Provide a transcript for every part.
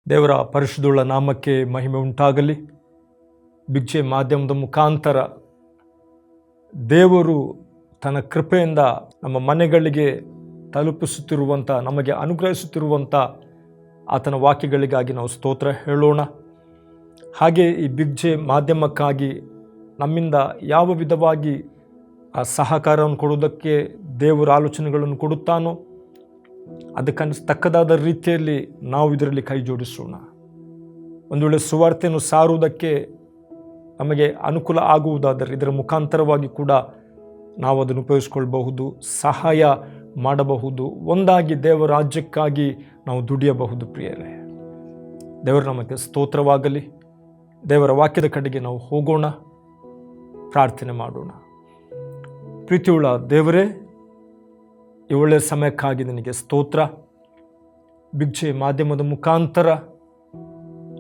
ದೇವರ ಪರಿಶುದ್ಧುಳ್ಳ ನಾಮಕ್ಕೆ ಮಹಿಮೆ ಉಂಟಾಗಲಿ. ಭಿಕ್ಷೆ ಮಾಧ್ಯಮದ ಮುಖಾಂತರ ದೇವರು ತನ್ನ ಕೃಪೆಯಿಂದ ನಮ್ಮ ಮನೆಗಳಿಗೆ ತಲುಪಿಸುತ್ತಿರುವಂಥ, ನಮಗೆ ಅನುಗ್ರಹಿಸುತ್ತಿರುವಂಥ ಆತನ ವಾಕ್ಯಗಳಿಗಾಗಿ ನಾವು ಸ್ತೋತ್ರ ಹೇಳೋಣ. ಹಾಗೆ ಈ ಭಿಕ್ಷೆ ಮಾಧ್ಯಮಕ್ಕಾಗಿ ನಮ್ಮಿಂದ ಯಾವ ವಿಧವಾಗಿ ಆ ಸಹಕಾರವನ್ನು ಕೊಡುವುದಕ್ಕೆ ದೇವರ ಆಲೋಚನೆಗಳನ್ನು ಕೊಡುತ್ತಾನೋ ಅದಕ್ಕೆ ತಕ್ಕದಾದ ರೀತಿಯಲ್ಲಿ ನಾವು ಇದರಲ್ಲಿ ಕೈ ಜೋಡಿಸೋಣ. ಒಂದು ವೇಳೆ ಸುವಾರ್ತೆಯನ್ನು ಸಾರುವುದಕ್ಕೆ ನಮಗೆ ಅನುಕೂಲ ಆಗುವುದಾದರೆ ಇದರ ಮುಖಾಂತರವಾಗಿ ಕೂಡ ನಾವು ಅದನ್ನು ಉಪಯೋಗಿಸ್ಕೊಳ್ಬಹುದು, ಸಹಾಯ ಮಾಡಬಹುದು, ಒಂದಾಗಿ ದೇವರ ರಾಜ್ಯಕ್ಕಾಗಿ ನಾವು ದುಡಿಯಬಹುದು. ಪ್ರಿಯರೇ, ದೇವರ ನಮಗೆ ಸ್ತೋತ್ರವಾಗಲಿ. ದೇವರ ವಾಕ್ಯದ ಕಡೆಗೆ ನಾವು ಹೋಗೋಣ, ಪ್ರಾರ್ಥನೆ ಮಾಡೋಣ. ಪ್ರೀತಿಯುಳ್ಳ ದೇವರೇ, ಈ ಒಳ್ಳೆಯ ಸಮಯಕ್ಕಾಗಿ ನಿನಗೆ ಸ್ತೋತ್ರ. ಭಿಕ್ಷೆ ಮಾಧ್ಯಮದ ಮುಖಾಂತರ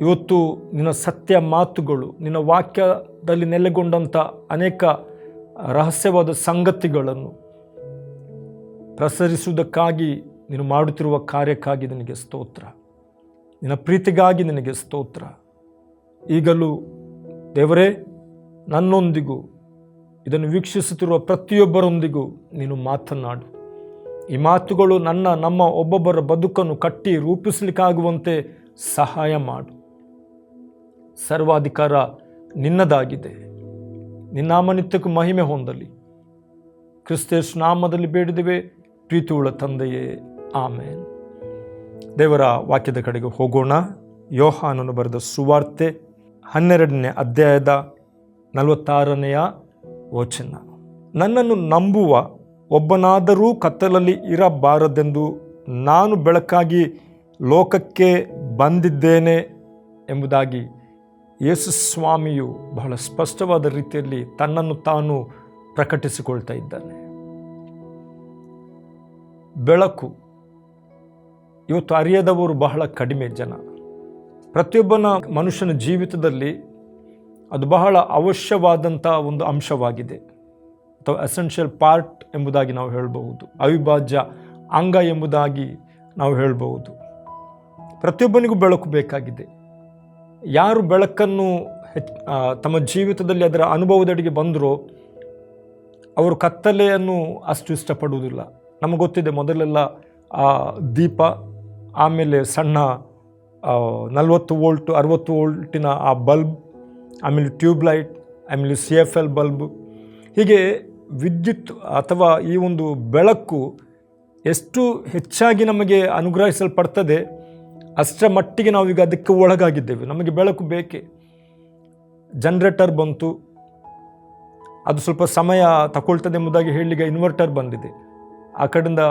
ಇವತ್ತು ನಿನ್ನ ಸತ್ಯ ಮಾತುಗಳು, ನಿನ್ನ ವಾಕ್ಯದಲ್ಲಿ ನೆಲೆಗೊಂಡಂಥ ಅನೇಕ ರಹಸ್ಯವಾದ ಸಂಗತಿಗಳನ್ನು ಪ್ರಸರಿಸುವುದಕ್ಕಾಗಿ ನೀನು ಮಾಡುತ್ತಿರುವ ಕಾರ್ಯಕ್ಕಾಗಿ ನಿನಗೆ ಸ್ತೋತ್ರ. ನಿನ್ನ ಪ್ರೀತಿಗಾಗಿ ನಿನಗೆ ಸ್ತೋತ್ರ. ಈಗಲೂ ದೇವರೇ, ನನ್ನೊಂದಿಗೂ ಇದನ್ನು ವೀಕ್ಷಿಸುತ್ತಿರುವ ಪ್ರತಿಯೊಬ್ಬರೊಂದಿಗೂ ನೀನು ಮಾತನಾಡು. ಈ ಮಾತುಗಳು ನಮ್ಮ ಒಬ್ಬೊಬ್ಬರ ಬದುಕನ್ನು ಕಟ್ಟಿ ರೂಪಿಸಲಿಕ್ಕಾಗುವಂತೆ ಸಹಾಯ ಮಾಡು. ಸರ್ವಾಧಿಕಾರ ನಿನ್ನದಾಗಿದೆ. ನಿನ್ನ ನಾಮನಿತ್ಯಕ್ಕೂ ಮಹಿಮೆ ಹೊಂದಲಿ. ಕ್ರಿಸ್ತೇಶ್ ನಾಮದಲ್ಲಿ ಬೇಡಿದೆವೆ ಪ್ರೀತಿಯುಳ್ಳ ತಂದೆಯೇ, ಆಮೇನ್. ದೇವರ ವಾಕ್ಯದ ಕಡೆಗೆ ಹೋಗೋಣ. ಯೋಹಾನನು ಬರೆದ ಸುವಾರ್ತೆ 12ನೇ ಅಧ್ಯಾಯದ 46ನೇ ವಚನ. ನನ್ನನ್ನು ನಂಬುವ ಒಬ್ಬನಾದರೂ ಕತ್ತಲಲ್ಲಿ ಇರಬಾರದೆಂದು ನಾನು ಬೆಳಕಾಗಿ ಲೋಕಕ್ಕೆ ಬಂದಿದ್ದೇನೆ ಎಂಬುದಾಗಿ ಯೇಸು ಸ್ವಾಮಿಯು ಬಹಳ ಸ್ಪಷ್ಟವಾದ ರೀತಿಯಲ್ಲಿ ತನ್ನನ್ನು ತಾನು ಪ್ರಕಟಿಸಿಕೊಳ್ತಾ ಇದ್ದಾನೆ. ಬೆಳಕು ಇವತ್ತು ಅರಿಯದವರು ಬಹಳ ಕಡಿಮೆ ಜನ. ಪ್ರತಿಯೊಬ್ಬನ ಮನುಷ್ಯನ ಜೀವಿತದಲ್ಲಿ ಅದು ಬಹಳ ಅವಶ್ಯವಾದಂಥ ಒಂದು ಅಂಶವಾಗಿದೆ, ಅಥವಾ ಎಸೆನ್ಷಿಯಲ್ ಪಾರ್ಟ್ ಎಂಬುದಾಗಿ ನಾವು ಹೇಳಬಹುದು, ಅವಿಭಾಜ್ಯ ಅಂಗ ಎಂಬುದಾಗಿ ನಾವು ಹೇಳಬಹುದು. ಪ್ರತಿಯೊಬ್ಬನಿಗೂ ಬೆಳಕು ಬೇಕಾಗಿದೆ. ಯಾರು ಬೆಳಕನ್ನು ತಮ್ಮ ಜೀವಿತದಲ್ಲಿ ಅದರ ಅನುಭವದಡಿಗೆ ಬಂದರೋ ಅವರು ಕತ್ತಲೆಯನ್ನು ಅಷ್ಟು ಇಷ್ಟಪಡುವುದಿಲ್ಲ. ನಮಗೆ ಗೊತ್ತಿದೆ, ಮೊದಲೆಲ್ಲ ದೀಪ, ಆಮೇಲೆ ಸಣ್ಣ 40 ವೋಲ್ಟ್ 60 ವೋಲ್ಟಿನ ಆ ಬಲ್ಬ್, ಆಮೇಲೆ ಟ್ಯೂಬ್ಲೈಟ್, ಆಮೇಲೆ CFL ಬಲ್ಬ್, ಹೀಗೆ ವಿದ್ಯುತ್ ಅಥವಾ ಈ ಒಂದು ಬೆಳಕು ಎಷ್ಟು ಹೆಚ್ಚಾಗಿ ನಮಗೆ ಅನುಗ್ರಹಿಸಲ್ಪಡ್ತದೆ ಅಷ್ಟರ ಮಟ್ಟಿಗೆ ನಾವೀಗ ಅದಕ್ಕೆ ಒಳಗಾಗಿದ್ದೇವೆ. ನಮಗೆ ಬೆಳಕು ಬೇಕೇ. ಜನ್ರೇಟರ್ ಬಂತು, ಅದು ಸ್ವಲ್ಪ ಸಮಯ ತಗೊಳ್ತದೆ ಎಂಬುದಾಗಿ ಹೇಳಲಿಕ್ಕೆ ಇನ್ವರ್ಟರ್ ಬಂದಿದೆ. ಆ ಕಡೆಯಿಂದ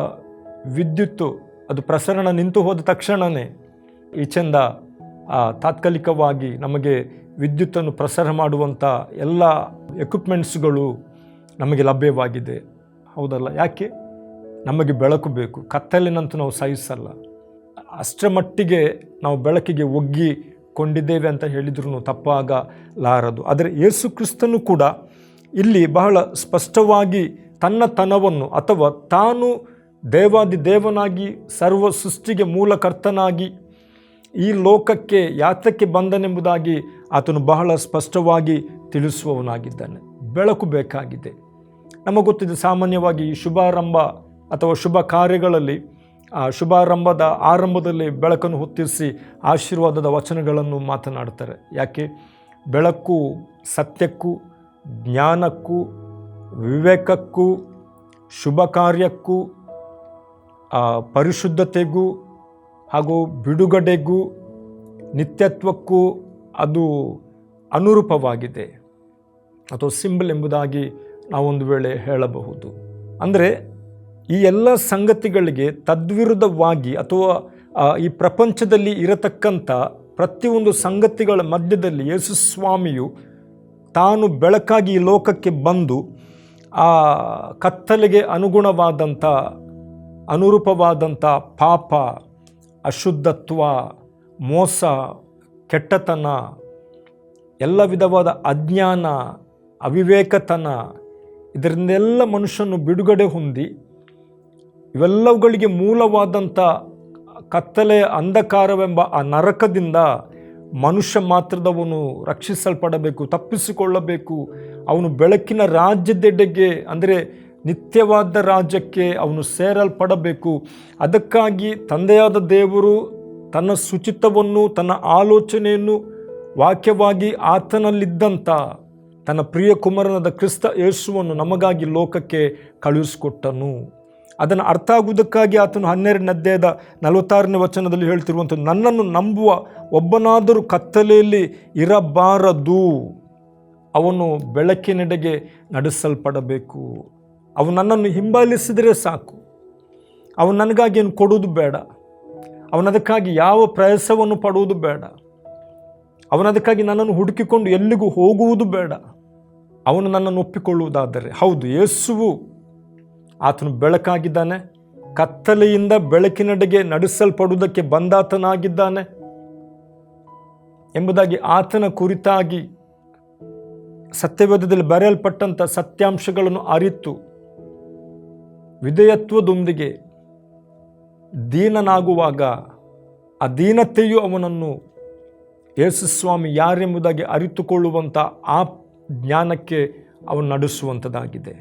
ವಿದ್ಯುತ್ತು ಅದು ಪ್ರಸರಣ ನಿಂತು ಹೋದ ತಕ್ಷಣವೇ ಈಚೆಂದ ತಾತ್ಕಾಲಿಕವಾಗಿ ನಮಗೆ ವಿದ್ಯುತ್ತನ್ನು ಪ್ರಸಾರ ಮಾಡುವಂಥ ಎಲ್ಲ ಎಕ್ವಿಪ್ಮೆಂಟ್ಸ್ಗಳು ನಮಗೆ ಲಭ್ಯವಾಗಿದೆ. ಹೌದಲ್ಲ? ಯಾಕೆ? ನಮಗೆ ಬೆಳಕು ಬೇಕು. ಕತ್ತಲಿನಂತೂ ನಾವು ಸಹಿಸಲ್ಲ. ಅಷ್ಟರ ಮಟ್ಟಿಗೆ ನಾವು ಬೆಳಕಿಗೆ ಒಗ್ಗಿಕೊಂಡಿದ್ದೇವೆ ಅಂತ ಹೇಳಿದ್ರೂ ತಪ್ಪಾಗಲಾರದು. ಆದರೆ ಯೇಸು ಕ್ರಿಸ್ತನು ಕೂಡ ಇಲ್ಲಿ ಬಹಳ ಸ್ಪಷ್ಟವಾಗಿ ತನ್ನತನವನ್ನು, ಅಥವಾ ತಾನು ದೇವಾದಿ ದೇವನಾಗಿ ಸರ್ವ ಸೃಷ್ಟಿಗೆ ಮೂಲಕರ್ತನಾಗಿ ಈ ಲೋಕಕ್ಕೆ ಯಾತಕ್ಕೆ ಬಂದನೆಂಬುದಾಗಿ ಆತನು ಬಹಳ ಸ್ಪಷ್ಟವಾಗಿ ತಿಳಿಸುವವನಾಗಿದ್ದಾನೆ. ಬೆಳಕು ಬೇಕಾಗಿದೆ. ನಮಗೆ ಗೊತ್ತಿದೆ, ಸಾಮಾನ್ಯವಾಗಿ ಶುಭಾರಂಭ ಅಥವಾ ಶುಭ ಕಾರ್ಯಗಳಲ್ಲಿ ಶುಭಾರಂಭದ ಆರಂಭದಲ್ಲಿ ಬೆಳಕನ್ನು ಹೊತ್ತಿಸಿ ಆಶೀರ್ವಾದದ ವಚನಗಳನ್ನು ಮಾತನಾಡ್ತಾರೆ. ಯಾಕೆ? ಬೆಳಕು ಸತ್ಯಕ್ಕೂ, ಜ್ಞಾನಕ್ಕೂ, ವಿವೇಕಕ್ಕೂ, ಶುಭ ಕಾರ್ಯಕ್ಕೂ, ಪರಿಶುದ್ಧತೆಗೂ ಹಾಗೂ ಬಿಡುಗಡೆಗೂ, ನಿತ್ಯತ್ವಕ್ಕೂ ಅದು ಅನುರೂಪವಾಗಿದೆ, ಅಥವಾ ಸಿಂಬಲ್ ಎಂಬುದಾಗಿ ನಾವೊಂದು ವೇಳೆ ಹೇಳಬಹುದು. ಅಂದರೆ ಈ ಎಲ್ಲ ಸಂಗತಿಗಳಿಗೆ ತದ್ವಿರುದ್ಧವಾಗಿ, ಅಥವಾ ಈ ಪ್ರಪಂಚದಲ್ಲಿ ಇರತಕ್ಕಂಥ ಪ್ರತಿಯೊಂದು ಸಂಗತಿಗಳ ಮಧ್ಯದಲ್ಲಿ ಯೇಸು ಸ್ವಾಮಿಯು ತಾನು ಬೆಳಕಾಗಿ ಈ ಲೋಕಕ್ಕೆ ಬಂದು ಆ ಕತ್ತಲೆಗೆ ಅನುಗುಣವಾದಂಥ, ಅನುರೂಪವಾದಂಥ ಪಾಪ, ಅಶುದ್ಧತ್ವ, ಮೋಸ, ಕೆಟ್ಟತನ, ಎಲ್ಲ ವಿಧವಾದ ಅಜ್ಞಾನ, ಅವಿವೇಕತನ, ಇದರಿಂದೆಲ್ಲ ಮನುಷ್ಯನು ಬಿಡುಗಡೆ ಹೊಂದಿ ಇವೆಲ್ಲವುಗಳಿಗೆ ಮೂಲವಾದಂಥ ಕತ್ತಲೆಯ ಅಂಧಕಾರವೆಂಬ ಆ ನರಕದಿಂದ ಮನುಷ್ಯ ಮಾತ್ರದವನು ರಕ್ಷಿಸಲ್ಪಡಬೇಕು, ತಪ್ಪಿಸಿಕೊಳ್ಳಬೇಕು. ಅವನು ಬೆಳಕಿನ ರಾಜ್ಯದೆಡೆಗೆ, ಅಂದರೆ ನಿತ್ಯವಾದ ರಾಜ್ಯಕ್ಕೆ ಅವನು ಸೇರಲ್ಪಡಬೇಕು. ಅದಕ್ಕಾಗಿ ತಂದೆಯಾದ ದೇವರು ತನ್ನ ಸುಚಿತವನ್ನು, ತನ್ನ ಆಲೋಚನೆಯನ್ನು ವಾಕ್ಯವಾಗಿ ಆತನಲ್ಲಿದ್ದಂಥ ತನ್ನ ಪ್ರಿಯ ಕುಮಾರನಾದ ಕ್ರಿಸ್ತ ಯೇಸುವನ್ನು ನಮಗಾಗಿ ಲೋಕಕ್ಕೆ ಕಳುಹಿಸಿಕೊಟ್ಟನು. ಅದನ್ನು ಅರ್ಥ ಆಗುವುದಕ್ಕಾಗಿ ಆತನು 12ನೇ ಅಧ್ಯಾಯದ 46ನೇ ವಚನದಲ್ಲಿ ಹೇಳ್ತಿರುವಂಥದ್ದು, ನನ್ನನ್ನು ನಂಬುವ ಒಬ್ಬನಾದರೂ ಕತ್ತಲೆಯಲ್ಲಿ ಇರಬಾರದು, ಅವನು ಬೆಳಕಿನೆಡೆಗೆ ನಡೆಸಲ್ಪಡಬೇಕು. ಅವನು ನನ್ನನ್ನು ಹಿಂಬಾಲಿಸಿದರೆ ಸಾಕು. ಅವನು ನನಗಾಗಿ ಏನು ಕೊಡುವುದು ಬೇಡ. ಅವನದಕ್ಕಾಗಿ ಯಾವ ಪ್ರಯಾಸವನ್ನು ಪಡುವುದು ಬೇಡ. ಅವನದಕ್ಕಾಗಿ ನನ್ನನ್ನು ಹುಡುಕಿಕೊಂಡು ಎಲ್ಲಿಗೂ ಹೋಗುವುದು ಬೇಡ. ಅವನು ನನ್ನನ್ನು ಒಪ್ಪಿಕೊಳ್ಳುವುದಾದರೆ, ಹೌದು, ಯೇಸುವು ಆತನು ಬೆಳಕಾಗಿದ್ದಾನೆ, ಕತ್ತಲೆಯಿಂದ ಬೆಳಕಿನೆಡೆಗೆ ನಡೆಸಲ್ಪಡುವುದಕ್ಕೆ ಬಂದಾತನಾಗಿದ್ದಾನೆ ಎಂಬುದಾಗಿ ಆತನ ಕುರಿತಾಗಿ ಸತ್ಯವೇದದಲ್ಲಿ ಬರೆಯಲ್ಪಟ್ಟಂಥ ಸತ್ಯಾಂಶಗಳನ್ನು ಅರಿತು ವಿಧೇಯತ್ವದೊಂದಿಗೆ ದೀನನಾಗುವಾಗ ಆ ದೀನತೆಯು ಅವನನ್ನು ಯೇಸುಸ್ವಾಮಿ ಯಾರೆಂಬುದಾಗಿ ಅರಿತುಕೊಳ್ಳುವಂಥ ಆ ಜ್ಞಾನಕ್ಕೆ ಅವನು ನಡೆಸುವಂಥದ್ದಾಗಿದೆ.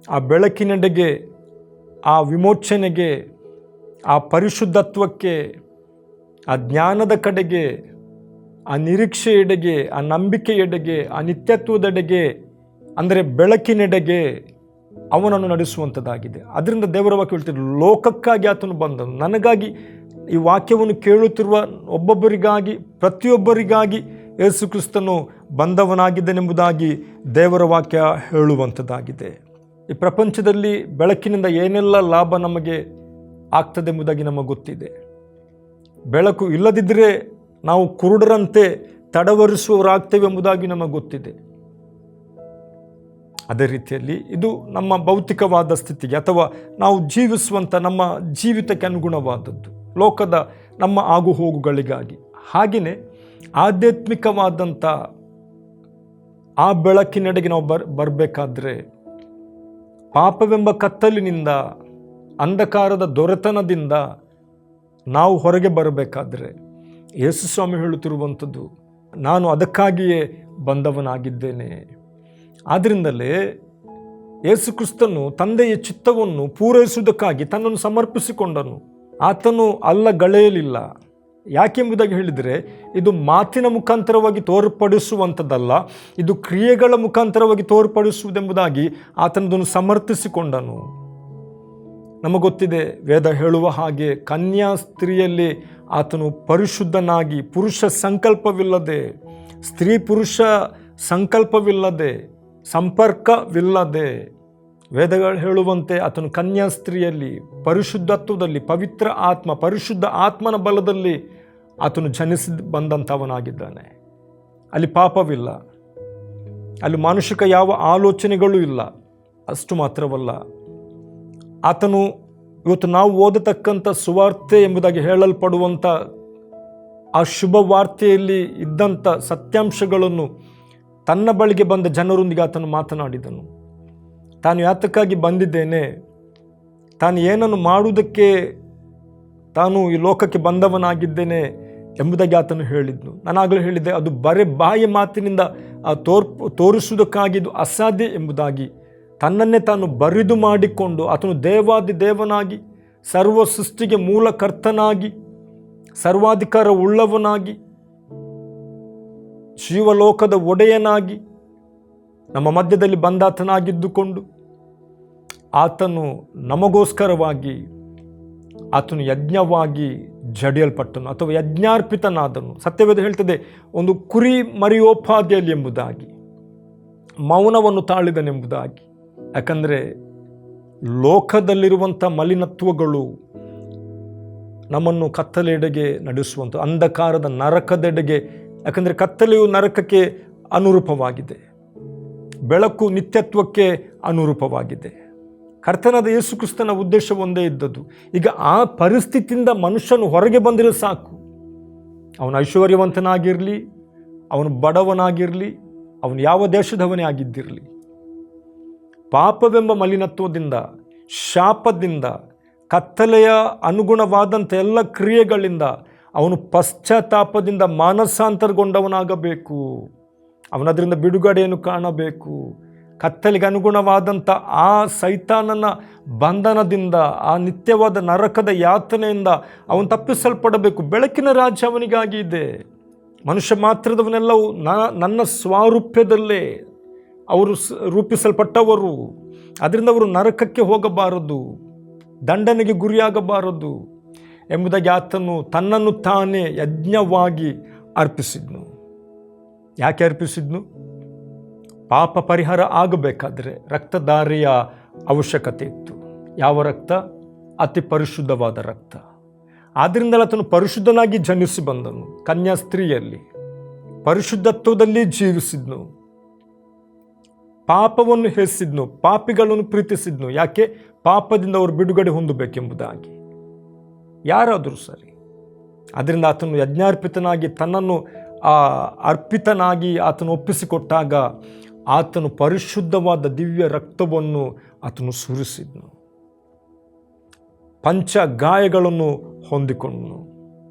ಆ ಬೆಳಕಿನೆಡೆಗೆ, ಆ ವಿಮೋಚನೆಗೆ, ಆ ಪರಿಶುದ್ಧತ್ವಕ್ಕೆ, ಆ ಜ್ಞಾನದ ಕಡೆಗೆ, ಆ ನಿರೀಕ್ಷೆಯೆಡೆಗೆ, ಆ ನಂಬಿಕೆಯೆಡೆಗೆ, ಆ ನಿತ್ಯತ್ವದೆಡೆಗೆ, ಅಂದರೆ ಬೆಳಕಿನೆಡೆಗೆ ಅವನನ್ನು ನಡೆಸುವಂಥದ್ದಾಗಿದೆ. ಅದರಿಂದ ದೇವರ ವಾಕ್ಯ ಹೇಳ್ತಿದ್ರು, ಲೋಕಕ್ಕಾಗಿ ಆತನು ಬಂದನು. ನನಗಾಗಿ, ಈ ವಾಕ್ಯವನ್ನು ಕೇಳುತ್ತಿರುವ ಒಬ್ಬೊಬ್ಬರಿಗಾಗಿ, ಪ್ರತಿಯೊಬ್ಬರಿಗಾಗಿ ಯೇಸು ಕ್ರಿಸ್ತನು ಬಂದವನಾಗಿದ್ದನೆಂಬುದಾಗಿ ದೇವರ ವಾಕ್ಯ ಹೇಳುವಂಥದ್ದಾಗಿದೆ. ಈ ಪ್ರಪಂಚದಲ್ಲಿ ಬೆಳಕಿನಿಂದ ಏನೆಲ್ಲ ಲಾಭ ನಮಗೆ ಆಗ್ತದೆ ಎಂಬುದಾಗಿ ನಮಗೆ ಗೊತ್ತಿದೆ. ಬೆಳಕು ಇಲ್ಲದಿದ್ದರೆ ನಾವು ಕುರುಡರಂತೆ ತಡವರಿಸುವವರಾಗ್ತೇವೆ ಎಂಬುದಾಗಿ ನಮಗೆ ಗೊತ್ತಿದೆ. ಅದೇ ರೀತಿಯಲ್ಲಿ ಇದು ನಮ್ಮ ಭೌತಿಕವಾದ ಸ್ಥಿತಿಗೆ ಅಥವಾ ನಾವು ಜೀವಿಸುವಂಥ ನಮ್ಮ ಜೀವಿತಕ್ಕೆ ಅನುಗುಣವಾದದ್ದು, ಲೋಕದ ನಮ್ಮ ಆಗು ಹೋಗುಗಳಿಗಾಗಿ. ಹಾಗೆಯೇ ಆಧ್ಯಾತ್ಮಿಕವಾದಂಥ ಆ ಬೆಳಕಿನೆಡೆಗೆ ನಾವು ಬರಬೇಕಾದ್ರೆ, ಪಾಪವೆಂಬ ಕತ್ತಲಿನಿಂದ, ಅಂಧಕಾರದ ದೊರೆತನದಿಂದ ನಾವು ಹೊರಗೆ ಬರಬೇಕಾದ್ರೆ ಯೇಸು ಸ್ವಾಮಿ ಹೇಳುತ್ತಿರುವಂಥದ್ದು, ನಾನು ಅದಕ್ಕಾಗಿಯೇ ಬಂದವನಾಗಿದ್ದೇನೆ. ಆದ್ದರಿಂದಲೇ ಯೇಸು ಕ್ರಿಸ್ತನು ತಂದೆಯ ಚಿತ್ತವನ್ನು ಪೂರೈಸುವುದಕ್ಕಾಗಿ ತನ್ನನ್ನು ಸಮರ್ಪಿಸಿಕೊಂಡನು. ಆತನು ಅಲ್ಲಗಳೆಯಲಿಲ್ಲ. ಯಾಕೆಂಬುದಾಗಿ ಹೇಳಿದರೆ, ಇದು ಮಾತಿನ ಮುಖಾಂತರವಾಗಿ ತೋರ್ಪಡಿಸುವಂಥದ್ದಲ್ಲ, ಇದು ಕ್ರಿಯೆಗಳ ಮುಖಾಂತರವಾಗಿ ತೋರ್ಪಡಿಸುವುದೆಂಬುದಾಗಿ ಆತನದನ್ನು ಸಮರ್ಥಿಸಿಕೊಂಡನು. ನಮಗೊತ್ತಿದೆ, ವೇದ ಹೇಳುವ ಹಾಗೆ ಕನ್ಯಾ ಸ್ತ್ರೀಯಲ್ಲಿ ಆತನು ಪರಿಶುದ್ಧನಾಗಿ, ಪುರುಷ ಸಂಕಲ್ಪವಿಲ್ಲದೆ, ಸ್ತ್ರೀ ಪುರುಷ ಸಂಕಲ್ಪವಿಲ್ಲದೆ, ಸಂಪರ್ಕವಿಲ್ಲದೆ, ವೇದಗಳು ಹೇಳುವಂತೆ ಆತನು ಕನ್ಯಾ ಸ್ತ್ರೀಯಲ್ಲಿ ಪರಿಶುದ್ಧತ್ವದಲ್ಲಿ, ಪವಿತ್ರ ಆತ್ಮ, ಪರಿಶುದ್ಧ ಆತ್ಮನ ಬಲದಲ್ಲಿ ಆತನು ಜನಿಸಿ ಬಂದಂಥವನಾಗಿದ್ದಾನೆ. ಅಲ್ಲಿ ಪಾಪವಿಲ್ಲ, ಅಲ್ಲಿ ಮಾನುಷಿಕ ಯಾವ ಆಲೋಚನೆಗಳೂ ಇಲ್ಲ. ಅಷ್ಟು ಮಾತ್ರವಲ್ಲ, ಆತನು ಇವತ್ತು ನಾವು ಓದತಕ್ಕಂಥ ಸುವಾರ್ತೆ ಎಂಬುದಾಗಿ ಹೇಳಲ್ಪಡುವಂಥ ಆ ಶುಭ ವಾರ್ತೆಯಲ್ಲಿ ಇದ್ದಂಥ ಸತ್ಯಾಂಶಗಳನ್ನು ತನ್ನ ಬಳಿಗೆ ಬಂದ ಜನರೊಂದಿಗೆ ಆತನು ಮಾತನಾಡಿದನು. ತಾನು ಯಾತಕ್ಕಾಗಿ ಬಂದಿದ್ದೇನೆ, ತಾನು ಏನನ್ನು ಮಾಡುವುದಕ್ಕೆ ತಾನು ಈ ಲೋಕಕ್ಕೆ ಬಂದವನಾಗಿದ್ದೇನೆ ಎಂಬುದಾಗಿ ಆತನು ಹೇಳಿದ್ನು. ನಾನಾಗಲೂ ಹೇಳಿದ್ದೆ, ಅದು ಬರೇ ಬಾಯಿ ಮಾತಿನಿಂದ ತೋರಿಸುವುದಕ್ಕಾಗಿದ್ದು ಅಸಾಧ್ಯ ಎಂಬುದಾಗಿ. ತನ್ನನ್ನೇ ತಾನು ಬರಿದು ಮಾಡಿಕೊಂಡು ಆತನು ದೇವಾದಿ ದೇವನಾಗಿ, ಸರ್ವ ಸೃಷ್ಟಿಗೆ ಮೂಲ ಕರ್ತನಾಗಿ, ಸರ್ವಾಧಿಕಾರ ಉಳ್ಳವನಾಗಿ, ಜೀವಲೋಕದ ಒಡೆಯನಾಗಿ ನಮ್ಮ ಮಧ್ಯದಲ್ಲಿ ಬಂದಾತನಾಗಿದ್ದುಕೊಂಡು ಆತನು ನಮಗೋಸ್ಕರವಾಗಿ ಆತನು ಯಜ್ಞವಾಗಿ ಜಡಿಯಲ್ಪಟ್ಟನು ಅಥವಾ ಯಜ್ಞಾರ್ಪಿತನಾದನು. ಸತ್ಯವೇದ ಹೇಳ್ತದೆ, ಒಂದು ಕುರಿ ಮರಿಯೋಪಾದಿಯಲ್ಲಿ ಎಂಬುದಾಗಿ, ಮೌನವನ್ನು ತಾಳಿದನೆಂಬುದಾಗಿ. ಯಾಕಂದರೆ ಲೋಕದಲ್ಲಿರುವಂಥ ಮಲಿನತ್ವಗಳು ನಮ್ಮನ್ನು ಕತ್ತಲೆಡೆಗೆ ನಡೆಸುವಂಥ ಅಂಧಕಾರದ ನರಕದೆಡೆಗೆ, ಯಾಕಂದರೆ ಕತ್ತಲೆಯು ನರಕಕ್ಕೆ ಅನುರೂಪವಾಗಿದೆ, ಬೆಳಕು ನಿತ್ಯತ್ವಕ್ಕೆ ಅನುರೂಪವಾಗಿದೆ. ಕರ್ತನಾದ ಯೇಸು ಕ್ರಿಸ್ತನ ಉದ್ದೇಶ ಒಂದೇ ಇದ್ದದ್ದು. ಈಗ ಆ ಪರಿಸ್ಥಿತಿಯಿಂದ ಮನುಷ್ಯನು ಹೊರಗೆ ಬಂದಿರೋ ಸಾಕು. ಅವನು ಐಶ್ವರ್ಯವಂತನಾಗಿರಲಿ, ಅವನು ಬಡವನಾಗಿರಲಿ, ಅವನು ಯಾವ ದೇಶದವನೇ ಆಗಿದ್ದಿರಲಿ, ಪಾಪವೆಂಬ ಮಲಿನತ್ವದಿಂದ, ಶಾಪದಿಂದ, ಕತ್ತಲೆಯ ಅನುಗುಣವಾದಂಥ ಎಲ್ಲ ಕ್ರಿಯೆಗಳಿಂದ ಅವನು ಪಶ್ಚಾತ್ತಾಪದಿಂದ ಮಾನಸಾಂತರಗೊಂಡವನಾಗಬೇಕು. ಅವನದರಿಂದ ಬಿಡುಗಡೆಯನ್ನು ಕಾಣಬೇಕು. ಕತ್ತಲೆಗೆ ಅನುಗುಣವಾದಂಥ ಆ ಸೈತಾನನ ಬಂಧನದಿಂದ, ಆ ನಿತ್ಯವಾದ ನರಕದ ಯಾತನೆಯಿಂದ ಅವನು ತಪ್ಪಿಸಲ್ಪಡಬೇಕು. ಬೆಳಕಿನ ರಾಜ್ಯ ಅವನಿಗಾಗಿ ಇದೆ. ಮನುಷ್ಯ ಮಾತ್ರದವನೆಲ್ಲವೂ ನನ್ನ ಸ್ವಾರೂಪ್ಯದಲ್ಲೇ ಅವರು ರೂಪಿಸಲ್ಪಟ್ಟವರು. ಅದರಿಂದ ಅವರು ನರಕಕ್ಕೆ ಹೋಗಬಾರದು, ದಂಡನೆಗೆ ಗುರಿಯಾಗಬಾರದು ಎಂಬುದಾಗಿ ಆತನು ತನ್ನನ್ನು ತಾನೇ ಯಜ್ಞವಾಗಿ ಅರ್ಪಿಸಿದ್ನು. ಯಾಕೆ ಅರ್ಪಿಸಿದ್ನು? ಪಾಪ ಪರಿಹಾರ ಆಗಬೇಕಾದ್ರೆ ರಕ್ತಧಾರೆಯ ಅವಶ್ಯಕತೆ ಇತ್ತು. ಯಾವ ರಕ್ತ? ಅತಿ ಪರಿಶುದ್ಧವಾದ ರಕ್ತ. ಆದ್ದರಿಂದಲೇ ಆತನು ಪರಿಶುದ್ಧನಾಗಿ ಜನಿಸಿ ಬಂದನು. ಕನ್ಯಾ ಸ್ತ್ರೀಯಲ್ಲಿ ಪರಿಶುದ್ಧತ್ವದಲ್ಲಿ ಜೀವಿಸಿದ್ನು. ಪಾಪವನ್ನು ಹೆಸಿದ್ನು, ಪಾಪಿಗಳನ್ನು ಪ್ರೀತಿಸಿದ್ನು. ಯಾಕೆ? ಪಾಪದಿಂದ ಅವರು ಬಿಡುಗಡೆ ಹೊಂದಬೇಕೆಂಬುದಾಗಿ. ಯಾರಾದರೂ ಸರಿ. ಅದರಿಂದ ಆತನು ಯಜ್ಞಾರ್ಪಿತನಾಗಿ ತನ್ನನ್ನು ಅರ್ಪಿತನಾಗಿ ಆತನು ಒಪ್ಪಿಸಿಕೊಟ್ಟಾಗ ಆತನು ಪರಿಶುದ್ಧವಾದ ದಿವ್ಯ ರಕ್ತವನ್ನು ಆತನು ಸುರಿಸಿದ್ನು. ಪಂಚ ಗಾಯಗಳನ್ನು ಹೊಂದಿಕೊಂಡನು,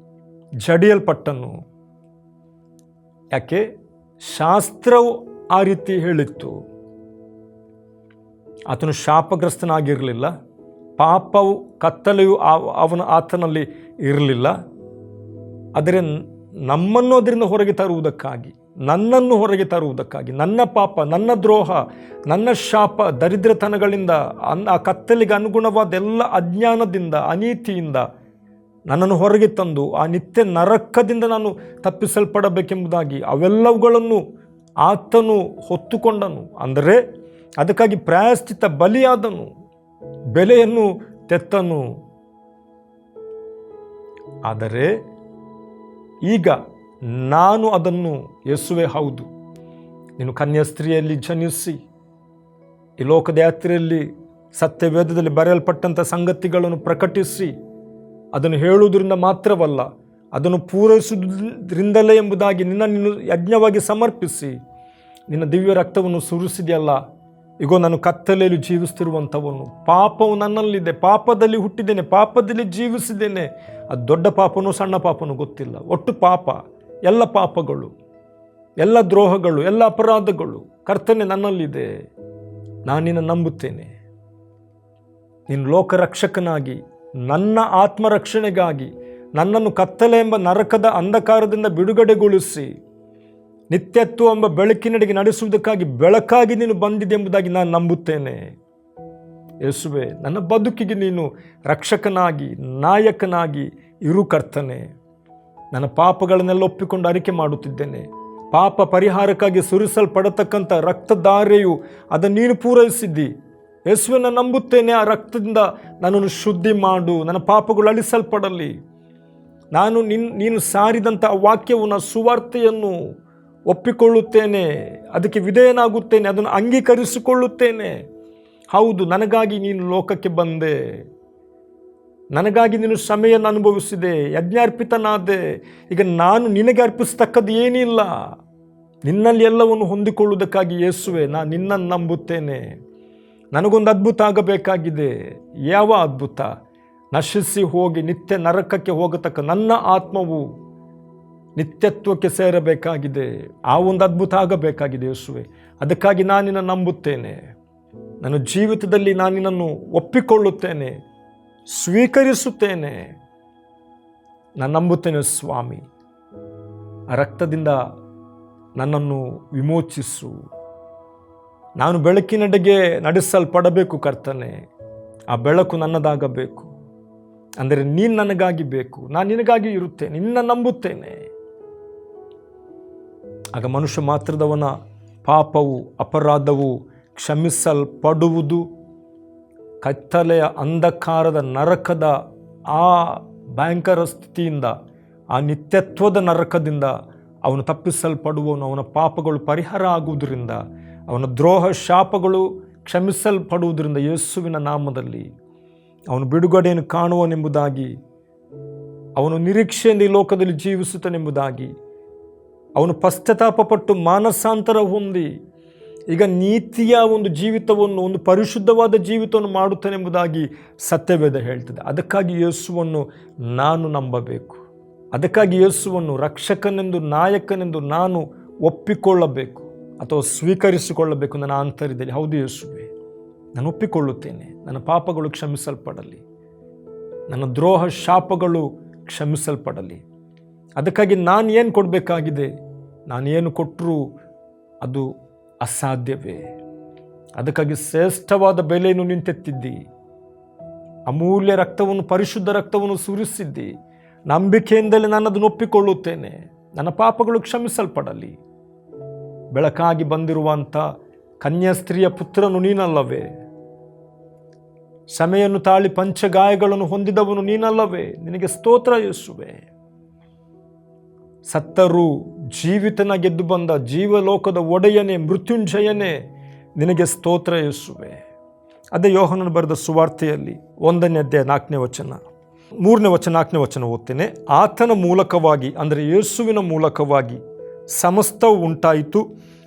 ಜಡಿಯಲ್ಪಟ್ಟನು. ಯಾಕೆ? ಶಾಸ್ತ್ರವು ಆ ರೀತಿ ಹೇಳಿತ್ತು. ಆತನು ಶಾಪಗ್ರಸ್ತನಾಗಿರಲಿಲ್ಲ. ಪಾಪವು, ಕತ್ತಲೆಯು ಆತನಲ್ಲಿ ಇರಲಿಲ್ಲ. ಆದರೆ ನಮ್ಮನ್ನು ಅದರಿಂದ ಹೊರಗೆ ತರುವುದಕ್ಕಾಗಿ, ನನ್ನನ್ನು ಹೊರಗೆ ತರುವುದಕ್ಕಾಗಿ, ನನ್ನ ಪಾಪ, ನನ್ನ ದ್ರೋಹ, ನನ್ನ ಶಾಪ, ದರಿದ್ರತನಗಳಿಂದ, ಆ ಕತ್ತಲೆಗೆ ಅನುಗುಣವಾದ ಎಲ್ಲ ಅಜ್ಞಾನದಿಂದ, ಅನೀತಿಯಿಂದ ನನ್ನನ್ನು ಹೊರಗೆ ತಂದು ಆ ನಿತ್ಯ ನರಕದಿಂದ ನಾನು ತಪ್ಪಿಸಲ್ಪಡಬೇಕೆಂಬುದಾಗಿ ಅವೆಲ್ಲವುಗಳನ್ನು ಆತನು ಹೊತ್ತುಕೊಂಡನು. ಅಂದರೆ ಅದಕ್ಕಾಗಿ ಪ್ರಾಯಶ್ಚಿತ್ತ ಬಲಿಯಾದನು, ಬೆಲೆಯನ್ನು ತೆತ್ತನು. ಆದರೆ ಈಗ ನಾನು ಅದನ್ನು, ಯೇಸುವೆ ಹೌದು, ನೀನು ಕನ್ಯಾ ಸ್ತ್ರೀಯಲ್ಲಿ ಜನಿಸಿ ಈ ಲೋಕದ ಯಾತ್ರೆಯಲ್ಲಿ ಸತ್ಯವೇದದಲ್ಲಿ ಬರೆಯಲ್ಪಟ್ಟಂಥ ಸಂಗತಿಗಳನ್ನು ಪ್ರಕಟಿಸಿ ಅದನ್ನು ಹೇಳುವುದರಿಂದ ಮಾತ್ರವಲ್ಲ, ಅದನ್ನು ಪೂರೈಸುವುದರಿಂದಲೇ ಎಂಬುದಾಗಿ ನೀನು ಯಜ್ಞವಾಗಿ ಸಮರ್ಪಿಸಿ ನಿನ್ನ ದಿವ್ಯ ರಕ್ತವನ್ನು ಸುರಿಸಿದೆಯಲ್ಲ. ಈಗೋ ನಾನು ಕತ್ತಲೆಯಲ್ಲಿ ಜೀವಿಸ್ತಿರುವಂಥವನು, ಪಾಪವು ನನ್ನಲ್ಲಿದೆ, ಪಾಪದಲ್ಲಿ ಹುಟ್ಟಿದ್ದೇನೆ, ಪಾಪದಲ್ಲಿ ಜೀವಿಸಿದ್ದೇನೆ. ಅದು ದೊಡ್ಡ ಪಾಪನೋ ಸಣ್ಣ ಪಾಪನೋ ಗೊತ್ತಿಲ್ಲ, ಒಟ್ಟು ಪಾಪ, ಎಲ್ಲ ಪಾಪಗಳು, ಎಲ್ಲ ದ್ರೋಹಗಳು, ಎಲ್ಲ ಅಪರಾಧಗಳು ಕರ್ತನೆ ನನ್ನಲ್ಲಿದೆ. ನಾನು ನಿನ್ನ ನಂಬುತ್ತೇನೆ. ನೀನು ಲೋಕರಕ್ಷಕನಾಗಿ, ನನ್ನ ಆತ್ಮರಕ್ಷಣೆಗಾಗಿ ನನ್ನನ್ನು ಕತ್ತಲೆ ಎಂಬ ನರಕದ ಅಂಧಕಾರದಿಂದ ಬಿಡುಗಡೆಗೊಳಿಸಿ ನಿತ್ಯತ್ವ ಎಂಬ ಬೆಳಕಿನೆಡೆಗೆ ನಡೆಸುವುದಕ್ಕಾಗಿ ಬೆಳಕಾಗಿ ನೀನು ಬಂದಿದೆ ಎಂಬುದಾಗಿ ನಾನು ನಂಬುತ್ತೇನೆ. ಯೇಸುವೆ, ನನ್ನ ಬದುಕಿಗೆ ನೀನು ರಕ್ಷಕನಾಗಿ, ನಾಯಕನಾಗಿ ಇರು ಕರ್ತನೆ. ನನ್ನ ಪಾಪಗಳನ್ನೆಲ್ಲ ಒಪ್ಪಿಕೊಂಡು ಅರಿಕೆ ಮಾಡುತ್ತಿದ್ದೇನೆ. ಪಾಪ ಪರಿಹಾರಕ್ಕಾಗಿ ಸುರಿಸಲ್ಪಡತಕ್ಕಂಥ ರಕ್ತಧಾರೆಯು ಅದನ್ನು ನೀನು ಪೂರೈಸಿದ್ದಿ. ಯೇಸುವೆ, ನಾನು ನಂಬುತ್ತೇನೆ. ಆ ರಕ್ತದಿಂದ ನನ್ನನ್ನು ಶುದ್ಧಿ ಮಾಡು, ನನ್ನ ಪಾಪಗಳು ಅಳಿಸಲ್ಪಡಲಿ. ನಾನು ನೀನು ಸಾರಿದಂಥ ವಾಕ್ಯವನ್ನು, ಸುವಾರ್ತೆಯನ್ನು ಒಪ್ಪಿಕೊಳ್ಳುತ್ತೇನೆ, ಅದಕ್ಕೆ ವಿಧೇಯನಾಗುತ್ತೇನೆ, ಅದನ್ನು ಅಂಗೀಕರಿಸಿಕೊಳ್ಳುತ್ತೇನೆ. ಹೌದು, ನನಗಾಗಿ ನೀನು ಲೋಕಕ್ಕೆ ಬಂದೆ, ನನಗಾಗಿ ನೀನು ಶ್ರಮೆಯನ್ನು ಅನುಭವಿಸಿದೆ, ಯಜ್ಞಾರ್ಪಿತನಾದೆ. ಈಗ ನಾನು ನಿನಗೆ ಅರ್ಪಿಸತಕ್ಕದ್ದು ಏನಿಲ್ಲ, ನಿನ್ನಲ್ಲಿ ಎಲ್ಲವನ್ನು ಹೊಂದಿಕೊಳ್ಳುವುದಕ್ಕಾಗಿ ಯೇಸುವೆ ನಾನು ನಿನ್ನನ್ನು ನಂಬುತ್ತೇನೆ. ನನಗೊಂದು ಅದ್ಭುತ ಆಗಬೇಕಾಗಿದೆ. ಯಾವ ಅದ್ಭುತ? ನಶಿಸಿ ಹೋಗಿ ನಿತ್ಯ ನರಕಕ್ಕೆ ಹೋಗತಕ್ಕ ನನ್ನ ಆತ್ಮವು ನಿತ್ಯತ್ವಕ್ಕೆ ಸೇರಬೇಕಾಗಿದೆ. ಆ ಒಂದು ಅದ್ಭುತ ಆಗಬೇಕಾಗಿದೆ ಯೇಸುವೆ. ಅದಕ್ಕಾಗಿ ನಾನು ನಿನ್ನನ್ನು ನಂಬುತ್ತೇನೆ. ನನ್ನ ಜೀವಿತದಲ್ಲಿ ನಾನು ನಿನ್ನನ್ನು ಒಪ್ಪಿಕೊಳ್ಳುತ್ತೇನೆ, ಸ್ವೀಕರಿಸುತ್ತೇನೆ. ನಾನು ನಂಬುತ್ತೇನೆ ಸ್ವಾಮಿ, ಆ ರಕ್ತದಿಂದ ನನ್ನನ್ನು ವಿಮೋಚಿಸು. ನಾನು ಬೆಳಕಿನೆಡೆಗೆ ನಡೆಸಲ್ಪಡಬೇಕು ಕರ್ತನೆ. ಆ ಬೆಳಕು ನನ್ನದಾಗಬೇಕು. ಅಂದರೆ ನೀನು ನನಗಾಗಿ ಬೇಕು, ನಾನು ನಿನಗಾಗಿ ಇರುತ್ತೇನೆ, ನಿನ್ನ ನಂಬುತ್ತೇನೆ. ಆಗ ಮನುಷ್ಯ ಮಾತ್ರದವನ ಪಾಪವು, ಅಪರಾಧವು ಕ್ಷಮಿಸಲ್ಪಡುವುದು. ಕತ್ತಲೆಯ ಅಂಧಕಾರದ ನರಕದ ಆ ಭಯಂಕರ ಸ್ಥಿತಿಯಿಂದ, ಆ ನಿತ್ಯತ್ವದ ನರಕದಿಂದ ಅವನು ತಪ್ಪಿಸಲ್ಪಡುವನು. ಅವನ ಪಾಪಗಳು ಪರಿಹಾರ ಆಗುವುದರಿಂದ, ಅವನ ದ್ರೋಹ ಶಾಪಗಳು ಕ್ಷಮಿಸಲ್ಪಡುವುದರಿಂದ ಯೇಸುವಿನ ನಾಮದಲ್ಲಿ ಅವನು ಬಿಡುಗಡೆಯನ್ನು ಕಾಣುವನೆಂಬುದಾಗಿ, ಅವನು ನಿರೀಕ್ಷೆಯಿಂದ ಈ ಲೋಕದಲ್ಲಿ ಜೀವಿಸುತ್ತಾನೆಂಬುದಾಗಿ, ಅವನು ಪಶ್ಚಾತ್ತಾಪಪಟ್ಟು ಮಾನಸಾಂತರ ಹೊಂದಿ ಈಗ ನೀತಿಯ ಒಂದು ಜೀವಿತವನ್ನು, ಒಂದು ಪರಿಶುದ್ಧವಾದ ಜೀವಿತವನ್ನು ಮಾಡುತ್ತಾನೆಂಬುದಾಗಿ ಸತ್ಯವೇದ ಹೇಳ್ತದೆ. ಅದಕ್ಕಾಗಿ ಯೇಸುವನ್ನು ನಾನು ನಂಬಬೇಕು. ಅದಕ್ಕಾಗಿ ಯೇಸುವನ್ನು ರಕ್ಷಕನೆಂದು, ನಾಯಕನೆಂದು ನಾನು ಒಪ್ಪಿಕೊಳ್ಳಬೇಕು ಅಥವಾ ಸ್ವೀಕರಿಸಿಕೊಳ್ಳಬೇಕು ನನ್ನ ಆಂತರ್ಯದಲ್ಲಿ. ಹೌದು ಯೇಸುವೆ, ನಾನು ಒಪ್ಪಿಕೊಳ್ಳುತ್ತೇನೆ, ನನ್ನ ಪಾಪಗಳು ಕ್ಷಮಿಸಲ್ಪಡಲಿ, ನನ್ನ ದ್ರೋಹ ಶಾಪಗಳು ಕ್ಷಮಿಸಲ್ಪಡಲಿ. ಅದಕ್ಕಾಗಿ ನಾನು ಏನು ಕೊಡಬೇಕಾಗಿದೆ? ನಾನೇನು ಕೊಟ್ಟರೂ ಅದು ಅಸಾಧ್ಯವೇ. ಅದಕ್ಕಾಗಿ ಶ್ರೇಷ್ಠವಾದ ಬೆಲೆಯನ್ನು ನಿಂತೆತ್ತಿದ್ದಿ, ಅಮೂಲ್ಯ ರಕ್ತವನ್ನು, ಪರಿಶುದ್ಧ ರಕ್ತವನ್ನು ಸುರಿಸಿದ್ದಿ. ನಂಬಿಕೆಯಿಂದಲೇ ನಾನು ಅದನ್ನು ಒಪ್ಪಿಕೊಳ್ಳುತ್ತೇನೆ, ನನ್ನ ಪಾಪಗಳು ಕ್ಷಮಿಸಲ್ಪಡಲಿ. ಬೆಳಕಾಗಿ ಬಂದಿರುವಂಥ ಕನ್ಯಾಸ್ತ್ರೀಯ ಪುತ್ರನು ನೀನಲ್ಲವೇ? ಕ್ಷಮೆಯನ್ನು ತಾಳಿ ಪಂಚಗಾಯಗಳನ್ನು ಹೊಂದಿದವನು ನೀನಲ್ಲವೇ? ನಿನಗೆ ಸ್ತೋತ್ರ ಯೇಸುವೆ. ಸತ್ತರೂ ಜೀವಿತನ ಗೆದ್ದು ಬಂದ ಜೀವಲೋಕದ ಒಡೆಯನೇ, ಮೃತ್ಯುಂಜಯನೇ, ನಿನಗೆ ಸ್ತೋತ್ರ ಯೇಸುವೆ. ಅದೇ ಯೋಹನನು ಬರೆದ ಸುವಾರ್ತೆಯಲ್ಲಿ 1ನೇ ಅಧ್ಯಾಯ 4ನೇ ವಚನ, 3ನೇ ವಚನ, 4ನೇ ವಚನ ಓದ್ತೇನೆ. ಆತನ ಮೂಲಕವಾಗಿ, ಅಂದರೆ ಯೇಸುವಿನ ಮೂಲಕವಾಗಿ ಸಮಸ್ತವು ಉಂಟಾಯಿತು.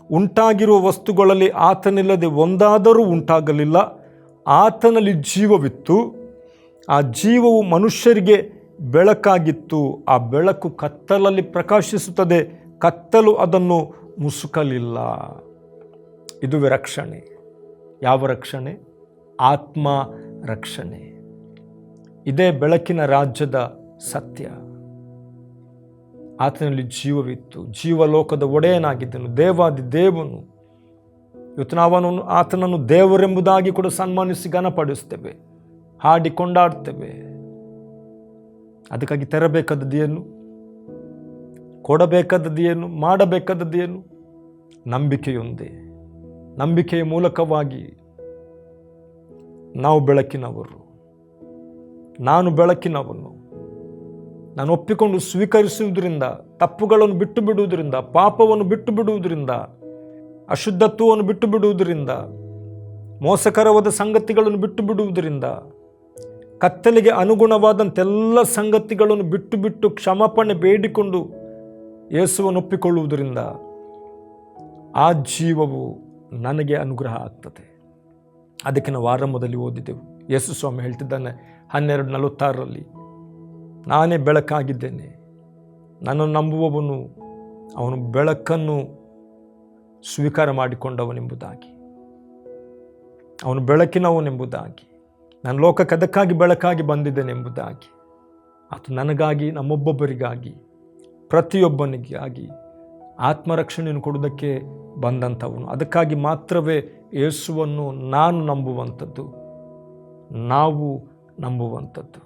ಉಂಟಾಗಿರುವ ವಸ್ತುಗಳಲ್ಲಿ ಆತನಿಲ್ಲದೆ ಒಂದಾದರೂ ಉಂಟಾಗಲಿಲ್ಲ. ಆತನಲ್ಲಿ ಜೀವವಿತ್ತು, ಆ ಜೀವವು ಮನುಷ್ಯರಿಗೆ ಬೆಳಕಾಗಿತ್ತು. ಆ ಬೆಳಕು ಕತ್ತಲಲ್ಲಿ ಪ್ರಕಾಶಿಸುತ್ತದೆ, ಕತ್ತಲು ಅದನ್ನು ಮುಸುಕಲಿಲ್ಲ. ಇದುವೇ ರಕ್ಷಣೆ. ಯಾವ ರಕ್ಷಣೆ? ಆತ್ಮ ರಕ್ಷಣೆ. ಇದೇ ಬೆಳಕಿನ ರಾಜ್ಯದ ಸತ್ಯ. ಆತನಲ್ಲಿ ಜೀವವಿತ್ತು, ಜೀವಲೋಕದ ಒಡೆಯನಾಗಿದ್ದನು, ದೇವಾದಿ ದೇವನು. ಇವತ್ತು ನಾವು ಆತನನ್ನು ದೇವರೆಂಬುದಾಗಿ ಕೂಡ ಸನ್ಮಾನಿಸಿ ಘನಪಡಿಸ್ತೇವೆ, ಹಾಡಿ ಕೊಂಡಾಡ್ತೇವೆ. ಅದಕ್ಕಾಗಿ ತೆರಬೇಕಾದದ್ದು ಏನು? ಕೊಡಬೇಕಾದದ್ದು ಏನು? ಮಾಡಬೇಕಾದದ್ದು ಏನು? ನಂಬಿಕೆಯೊಂದೇ. ನಂಬಿಕೆಯ ಮೂಲಕವಾಗಿ ನಾವು ಬೆಳಕಿನವರು. ನಾನು ಬೆಳಕಿನವನು. ನಾನು ಒಪ್ಪಿಕೊಂಡು ಸ್ವೀಕರಿಸುವುದರಿಂದ, ತಪ್ಪುಗಳನ್ನು ಬಿಟ್ಟು ಬಿಡುವುದರಿಂದ, ಪಾಪವನ್ನು ಬಿಟ್ಟು ಬಿಡುವುದರಿಂದ, ಅಶುದ್ಧತ್ವವನ್ನು ಬಿಟ್ಟು ಬಿಡುವುದರಿಂದ, ಮೋಸಕರವಾದ ಸಂಗತಿಗಳನ್ನು ಬಿಟ್ಟು ಬಿಡುವುದರಿಂದ, ಕತ್ತಲಿಗೆ ಅನುಗುಣವಾದಂತೆಲ್ಲ ಸಂಗತಿಗಳನ್ನು ಬಿಟ್ಟು ಬಿಟ್ಟು ಕ್ಷಮಾಪಣೆ ಬೇಡಿಕೊಂಡು ಯೇಸುವನ್ನು ಒಪ್ಪಿಕೊಳ್ಳುವುದರಿಂದ ಆ ಜೀವವು ನನಗೆ ಅನುಗ್ರಹ ಆಗ್ತದೆ. ಅದಕ್ಕೆ ನಾವು ಆರಂಭದಲ್ಲಿ ಓದಿದೆವು. ಯೇಸು ಸ್ವಾಮಿ ಹೇಳ್ತಿದ್ದಾನೆ 12:46, ನಾನೇ ಬೆಳಕಾಗಿದ್ದೇನೆ, ನನ್ನನ್ನು ನಂಬುವವನು ಅವನು ಬೆಳಕನ್ನು ಸ್ವೀಕಾರ ಮಾಡಿಕೊಂಡವನೆಂಬುದಾಗಿ, ಅವನು ಬೆಳಕಿನವನೆಂಬುದಾಗಿ, ನಾನು ಲೋಕಕ್ಕೆ ಅದಕ್ಕಾಗಿ ಬೆಳಕಾಗಿ ಬಂದಿದ್ದೇನೆಂಬುದಾಗಿ. ಆತ ನನಗಾಗಿ, ನಮ್ಮೊಬ್ಬೊಬ್ಬರಿಗಾಗಿ, ಪ್ರತಿಯೊಬ್ಬನಿಗಾಗಿ ಆತ್ಮರಕ್ಷಣೆಯನ್ನು ಕೊಡುವುದಕ್ಕೆ ಬಂದಂಥವನು. ಅದಕ್ಕಾಗಿ ಮಾತ್ರವೇ ಯೇಸುವನ್ನು ನಾನು ನಂಬುವಂಥದ್ದು, ನಾವು ನಂಬುವಂಥದ್ದು.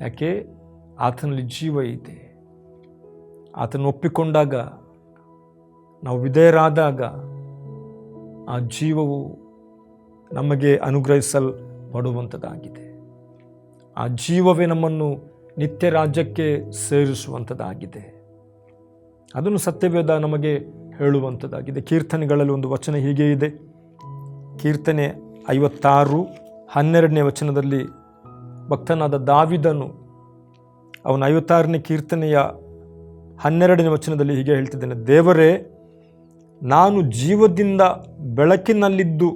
ಯಾಕೆ? ಆತನಲ್ಲಿ ಜೀವ ಇದೆ. ಆತನ ಒಪ್ಪಿಕೊಂಡಾಗ, ನಾವು ವಿಧೇಯರಾದಾಗ ಆ ಜೀವವು ನಮಗೆ ಅನುಗ್ರಹಿಸಲ್ಪಡುವಂಥದ್ದಾಗಿದೆ. ಆ ಜೀವವೇ ನಮ್ಮನ್ನು ನಿತ್ಯ ರಾಜ್ಯಕ್ಕೆ ಸೇರಿಸುವಂಥದ್ದಾಗಿದೆ. ಅದನ್ನು ಸತ್ಯವೇದ ನಮಗೆ ಹೇಳುವಂಥದ್ದಾಗಿದೆ. ಕೀರ್ತನೆಗಳಲ್ಲಿ ಒಂದು ವಚನ ಹೀಗೆ ಇದೆ. ಕೀರ್ತನೆ 56:12ನೇ ವಚನದಲ್ಲಿ ಭಕ್ತನಾದ ದಾವಿದನು ಅವನ 56ನೇ ಕೀರ್ತನೆಯ 12ನೇ ವಚನದಲ್ಲಿ ಹೀಗೆ ಹೇಳ್ತಿದ್ದಾನೆ: ದೇವರೇ, ನಾನು ಜೀವದಿಂದ ಬೆಳಕಿನಲ್ಲಿದ್ದು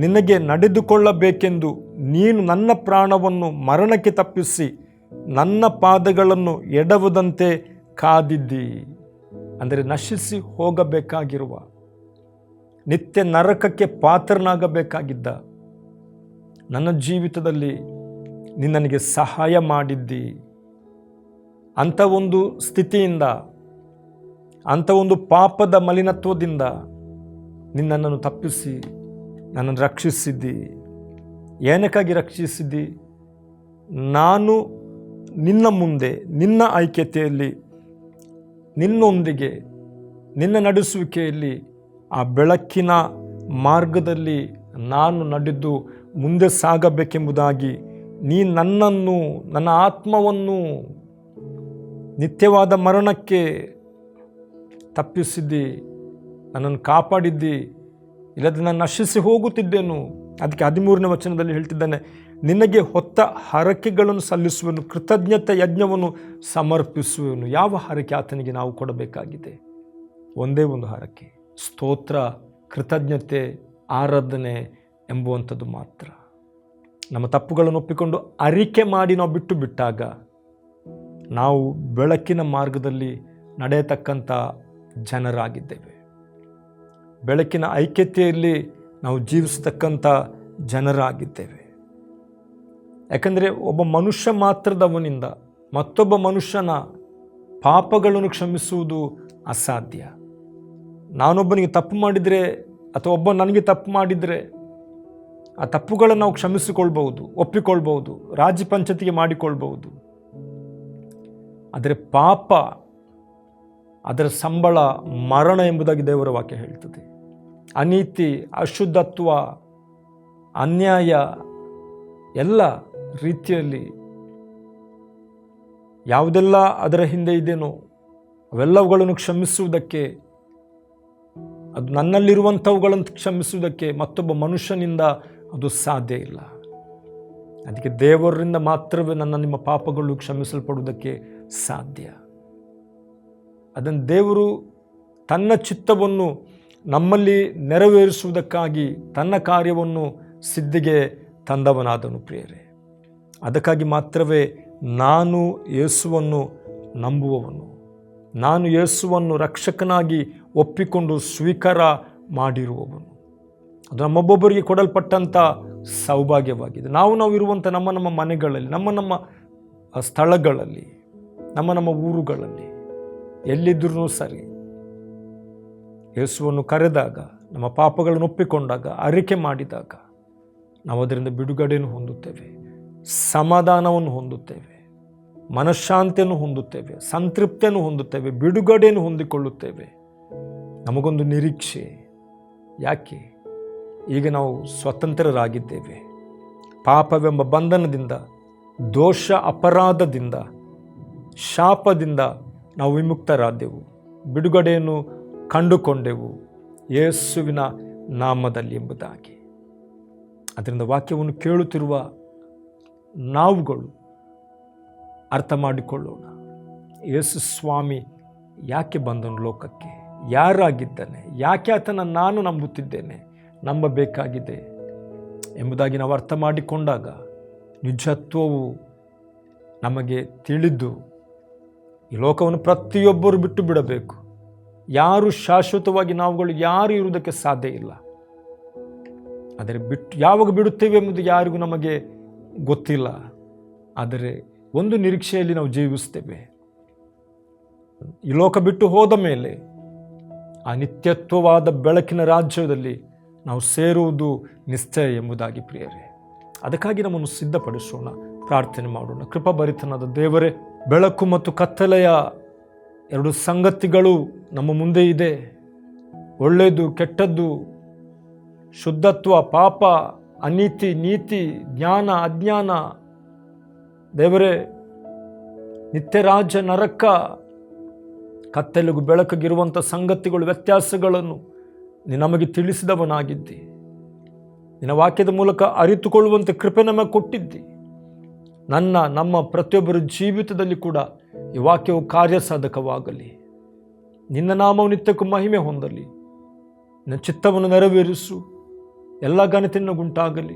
ನಿನಗೆ ನಡೆದುಕೊಳ್ಳಬೇಕೆಂದು ನೀನು ನನ್ನ ಪ್ರಾಣವನ್ನು ಮರಣಕ್ಕೆ ತಪ್ಪಿಸಿ ನನ್ನ ಪಾದಗಳನ್ನು ಎಡವದಂತೆ ಕಾದಿದ್ದಿ. ಅಂದರೆ ನಶಿಸಿ ಹೋಗಬೇಕಾಗಿರುವ, ನಿತ್ಯ ನರಕಕ್ಕೆ ಪಾತ್ರನಾಗಬೇಕಾಗಿದ್ದ ನನ್ನ ಜೀವಿತದಲ್ಲಿ ನೀನು ನನಗೆ ಸಹಾಯ ಮಾಡಿದ್ದಿ. ಅಂಥ ಒಂದು ಸ್ಥಿತಿಯಿಂದ, ಅಂಥ ಒಂದು ಪಾಪದ ಮಲಿನತ್ವದಿಂದ ನೀನು ನನ್ನನ್ನು ತಪ್ಪಿಸಿ ನನ್ನನ್ನು ರಕ್ಷಿಸಿದ್ದಿ. ಏನಕ್ಕಾಗಿ ರಕ್ಷಿಸಿದ್ದಿ? ನಾನು ನಿನ್ನ ಮುಂದೆ, ನಿನ್ನ ಐಕ್ಯತೆಯಲ್ಲಿ, ನಿನ್ನೊಂದಿಗೆ, ನಿನ್ನ ನಡೆಸುವಿಕೆಯಲ್ಲಿ, ಆ ಬೆಳಕಿನ ಮಾರ್ಗದಲ್ಲಿ ನಾನು ನಡೆದು ಮುಂದೆ ಸಾಗಬೇಕೆಂಬುದಾಗಿ ನೀ ನನ್ನನ್ನು, ನನ್ನ ಆತ್ಮವನ್ನು ನಿತ್ಯವಾದ ಮರಣಕ್ಕೆ ತಪ್ಪಿಸಿದ್ದಿ, ನನ್ನನ್ನು ಕಾಪಾಡಿದ್ದಿ. ಇಲ್ಲದೆ ನಾನು ನಶಿಸಿ ಹೋಗುತ್ತಿದ್ದೇನು. ಅದಕ್ಕೆ 13ನೇ ವಚನದಲ್ಲಿ ಹೇಳ್ತಿದ್ದಾನೆ: ನಿನಗೆ ಹೊತ್ತ ಹರಕೆಗಳನ್ನು ಸಲ್ಲಿಸುವನು, ಕೃತಜ್ಞತೆ ಯಜ್ಞವನ್ನು ಸಮರ್ಪಿಸುವನು. ಯಾವ ಹರಕೆ ಆತನಿಗೆ ನಾವು ಕೊಡಬೇಕಾಗಿದೆ? ಒಂದೇ ಒಂದು ಹರಕೆ, ಸ್ತೋತ್ರ ಕೃತಜ್ಞತೆ, ಆರಾಧನೆ ಎಂಬುವಂಥದ್ದು ಮಾತ್ರ. ನಮ್ಮ ತಪ್ಪುಗಳನ್ನು ಒಪ್ಪಿಕೊಂಡು ಅರಿಕೆ ಮಾಡಿ ನಾವು ಬಿಟ್ಟಾಗ ನಾವು ಬೆಳಕಿನ ಮಾರ್ಗದಲ್ಲಿ ನಡೆಯತಕ್ಕಂಥ ಜನರಾಗಿದ್ದೇವೆ. ಬೆಳಕಿನ ಐಕ್ಯತೆಯಲ್ಲಿ ನಾವು ಜೀವಿಸತಕ್ಕಂಥ ಜನರಾಗಿದ್ದೇವೆ. ಯಾಕಂದರೆ ಒಬ್ಬ ಮನುಷ್ಯ ಮಾತ್ರದವನಿಂದ ಮತ್ತೊಬ್ಬ ಮನುಷ್ಯನ ಪಾಪಗಳನ್ನು ಕ್ಷಮಿಸುವುದು ಅಸಾಧ್ಯ. ನಾನೊಬ್ಬನಿಗೆ ತಪ್ಪು ಮಾಡಿದರೆ ಅಥವಾ ಒಬ್ಬ ನನಗೆ ತಪ್ಪು ಮಾಡಿದರೆ ಆ ತಪ್ಪುಗಳನ್ನು ನಾವು ಕ್ಷಮಿಸಿಕೊಳ್ಬಹುದು, ಒಪ್ಪಿಕೊಳ್ಬಹುದು, ರಾಜಿ ಪಂಚಾಯತಿಗೆ ಮಾಡಿಕೊಳ್ಬಹುದು. ಆದರೆ ಪಾಪ, ಅದರ ಸಂಬಳ ಮರಣ ಎಂಬುದಾಗಿ ದೇವರ ವಾಕ್ಯ ಹೇಳ್ತದೆ. ಅನೀತಿ, ಅಶುದ್ಧತ್ವ, ಅನ್ಯಾಯ ಎಲ್ಲ ರೀತಿಯಲ್ಲಿ ಯಾವುದೆಲ್ಲ ಅದರ ಹಿಂದೆ ಇದೆಯೋ ಅವೆಲ್ಲವುಗಳನ್ನು ಕ್ಷಮಿಸುವುದಕ್ಕೆ, ಅದು ನನ್ನಲ್ಲಿರುವಂಥವುಗಳನ್ನು ಕ್ಷಮಿಸುವುದಕ್ಕೆ ಮತ್ತೊಬ್ಬ ಮನುಷ್ಯನಿಂದ ಅದು ಸಾಧ್ಯ ಇಲ್ಲ. ಅದಕ್ಕೆ ದೇವರಿಂದ ಮಾತ್ರವೇ ನಿಮ್ಮ ಪಾಪಗಳು ಕ್ಷಮಿಸಲ್ಪಡುವುದಕ್ಕೆ ಸಾಧ್ಯ. ಅದನ್ನು ದೇವರು ತನ್ನ ಚಿತ್ತವನ್ನು ನಮ್ಮಲ್ಲಿ ನೆರವೇರಿಸುವುದಕ್ಕಾಗಿ ತನ್ನ ಕಾರ್ಯವನ್ನು ಸಿದ್ಧಿಗೆ ತಂದವನಾದನು ಪ್ರಿಯರೇ. ಅದಕ್ಕಾಗಿ ಮಾತ್ರವೇ ನಾನು ಯೇಸುವನ್ನು ನಂಬುವವನು, ನಾನು ಯೇಸುವನ್ನು ರಕ್ಷಕನಾಗಿ ಒಪ್ಪಿಕೊಂಡು ಸ್ವೀಕಾರ ಮಾಡಿರುವವನು. ಅದು ನಮ್ಮೊಬ್ಬೊಬ್ಬರಿಗೆ ಕೊಡಲ್ಪಟ್ಟಂಥ ಸೌಭಾಗ್ಯವಾಗಿದೆ. ನಾವು ಇರುವಂಥ ನಮ್ಮ ಮನೆಗಳಲ್ಲಿ, ನಮ್ಮ ಸ್ಥಳಗಳಲ್ಲಿ, ನಮ್ಮ ಊರುಗಳಲ್ಲಿ ಎಲ್ಲಿದ್ದರೂ ಸರಿ, ಯೇಸುವನ್ನು ಕರೆದಾಗ, ನಮ್ಮ ಪಾಪಗಳನ್ನು ಒಪ್ಪಿಕೊಂಡಾಗ, ಅರಿಕೆ ಮಾಡಿದಾಗ ನಾವು ಅದರಿಂದ ಬಿಡುಗಡೆಯನ್ನು ಹೊಂದುತ್ತೇವೆ, ಸಮಾಧಾನವನ್ನು ಹೊಂದುತ್ತೇವೆ, ಮನಃಶಾಂತಿಯನ್ನು ಹೊಂದುತ್ತೇವೆ, ಸಂತೃಪ್ತಿಯನ್ನು ಹೊಂದುತ್ತೇವೆ, ಬಿಡುಗಡೆಯನ್ನು ಹೊಂದಿಕೊಳ್ಳುತ್ತೇವೆ. ನಮಗೊಂದು ನಿರೀಕ್ಷೆ. ಯಾಕೆ? ಈಗ ನಾವು ಸ್ವತಂತ್ರರಾಗಿದ್ದೇವೆ. ಪಾಪವೆಂಬ ಬಂಧನದಿಂದ, ದೋಷ ಅಪರಾಧದಿಂದ, ಶಾಪದಿಂದ ನಾವು ವಿಮುಕ್ತರಾದೆವು, ಬಿಡುಗಡೆಯನ್ನು ಕಂಡುಕೊಂಡೆವು ಯೇಸುವಿನ ನಾಮದಲ್ಲಿ ಎಂಬುದಾಗಿ. ಅದರಿಂದ ವಾಕ್ಯವನ್ನು ಕೇಳುತ್ತಿರುವ ನಾವುಗಳು ಅರ್ಥ ಮಾಡಿಕೊಳ್ಳೋಣ. ಯೇಸು ಸ್ವಾಮಿ ಯಾಕೆ ಬಂದನು ಲೋಕಕ್ಕೆ, ಯಾರಾಗಿದ್ದಾನೆ, ಯಾಕೆ ಆತನ ನಾನು ನಂಬುತ್ತಿದ್ದೇನೆ, ನಂಬಬೇಕಾಗಿದೆ ಎಂಬುದಾಗಿ ನಾವು ಅರ್ಥ ಮಾಡಿಕೊಂಡಾಗ ನಿಜತ್ವವು ನಮಗೆ ತಿಳಿದು ಈ ಲೋಕವನ್ನು ಪ್ರತಿಯೊಬ್ಬರು ಬಿಟ್ಟು ಬಿಡಬೇಕು. ಯಾರು ಶಾಶ್ವತವಾಗಿ ನಾವುಗಳು ಯಾರು ಇರುವುದಕ್ಕೆ ಸಾಧ್ಯ ಇಲ್ಲ. ಆದರೆ ಯಾವಾಗ ಬಿಡುತ್ತೇವೆ ಎಂಬುದು ಯಾರಿಗೂ ನಮಗೆ ಗೊತ್ತಿಲ್ಲ. ಆದರೆ ಒಂದು ನಿರೀಕ್ಷೆಯಲ್ಲಿ ನಾವು ಜೀವಿಸ್ತೇವೆ. ಈ ಲೋಕ ಬಿಟ್ಟು ಹೋದ ಮೇಲೆ ಆ ನಿತ್ಯತ್ವವಾದ ಬೆಳಕಿನ ರಾಜ್ಯದಲ್ಲಿ ನಾವು ಸೇರುವುದು ನಿಶ್ಚಯ ಎಂಬುದಾಗಿ ಪ್ರಿಯರೇ. ಅದಕ್ಕಾಗಿ ನಮ್ಮನ್ನು ಸಿದ್ಧಪಡಿಸೋಣ, ಪ್ರಾರ್ಥನೆ ಮಾಡೋಣ. ಕೃಪಾಭರಿತನಾದ ದೇವರೇ, ಬೆಳಕು ಮತ್ತು ಕತ್ತಲೆಯ ಎರಡು ಸಂಗತಿಗಳು ನಮ್ಮ ಮುಂದೆ ಇದೆ. ಒಳ್ಳೆಯದು, ಕೆಟ್ಟದ್ದು, ಶುದ್ಧತ್ವ, ಪಾಪ, ಅನೀತಿ, ನೀತಿ, ಜ್ಞಾನ, ಅಜ್ಞಾನ. ದೇವರೇ, ನಿತ್ಯರಾಜ್ಯ, ನರಕ, ಕತ್ತಲೆಗೂ ಬೆಳಕಿಗಿರುವಂಥ ಸಂಗತಿಗಳು, ವ್ಯತ್ಯಾಸಗಳನ್ನು ನೀನು ನಮಗೆ ತಿಳಿಸಿದವನಾಗಿದ್ದಿ. ನಿನ್ನ ವಾಕ್ಯದ ಮೂಲಕ ಅರಿತುಕೊಳ್ಳುವಂತೆ ಕೃಪೆ ನಮಗೆ ಕೊಟ್ಟಿದ್ದಿ. ನಮ್ಮ ಪ್ರತಿಯೊಬ್ಬರ ಜೀವಿತದಲ್ಲಿ ಕೂಡ ಈ ವಾಕ್ಯವು ಕಾರ್ಯಸಾಧಕವಾಗಲಿ. ನಿನ್ನ ನಾಮವು ನಿತ್ಯಕ್ಕೂ ಮಹಿಮೆ ಹೊಂದಲಿ. ನಿನ್ನ ಚಿತ್ತವನ್ನು ನೆರವೇರಿಸು. ಎಲ್ಲ ಘನತೆಯನ್ನು ಉಂಟಾಗಲಿ.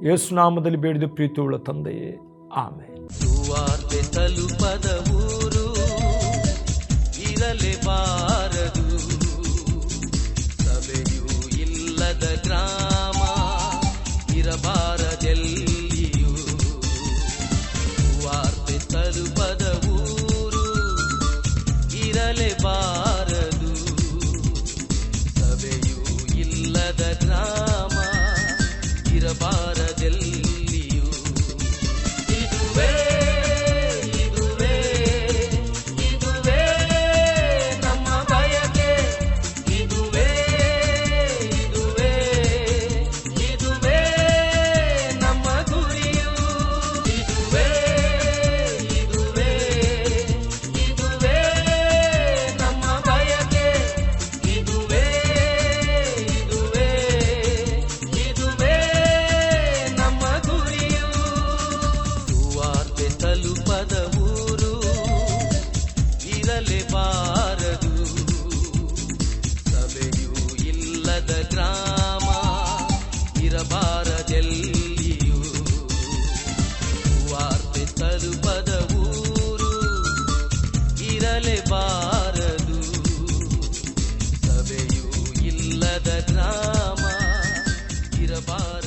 ಯೇಸು ನಾಮದಲ್ಲಿ ಬೇಡಿದ ಪ್ರೀತಿಯುಳ್ಳ ತಂದೆಯೇ, ಆಮೆನ್. ಸುವಾರ್ತೆ ತಲುಪದ ಊರು ಇರಲೇಬಾರದು, ಸಭೆಯೂ ಇಲ್ಲದ ಗ್ರಾಮ ಇರಬಾರದೆಲ್ಲಿಯೂ. ಸುವಾರ್ತೆ ತಲುಪದ ಊರು ಇರಲೇಬಾರದು, ಸಭೆಯೂ ಇಲ್ಲದ ಗ್ರಾಮ ಇರಬಾರದೆಲ್ಲಿಯೂ. ಇದುವೇ ನಮ್ಮ ಬಯಕೆ, ಇದುವೇ ನಮ್ಮ ಗುರಿಯು, ಇದುವೇ ನಮ್ಮ ಬಯಕೆ, ಇದುವೇ ನಮ್ಮ ಇಲ್ಲದ ಗ್ರಾಮ ಇರಬಾರದೆಲ್ಲಿಯೂ, ವಾರ್ತೆ ತಲುಪದ ಊರು ಇರಲೇಬಾರದು, ಸಭೆಯೂ ಇಲ್ಲದ ಗ್ರಾಮ ಇರಬಾರದು.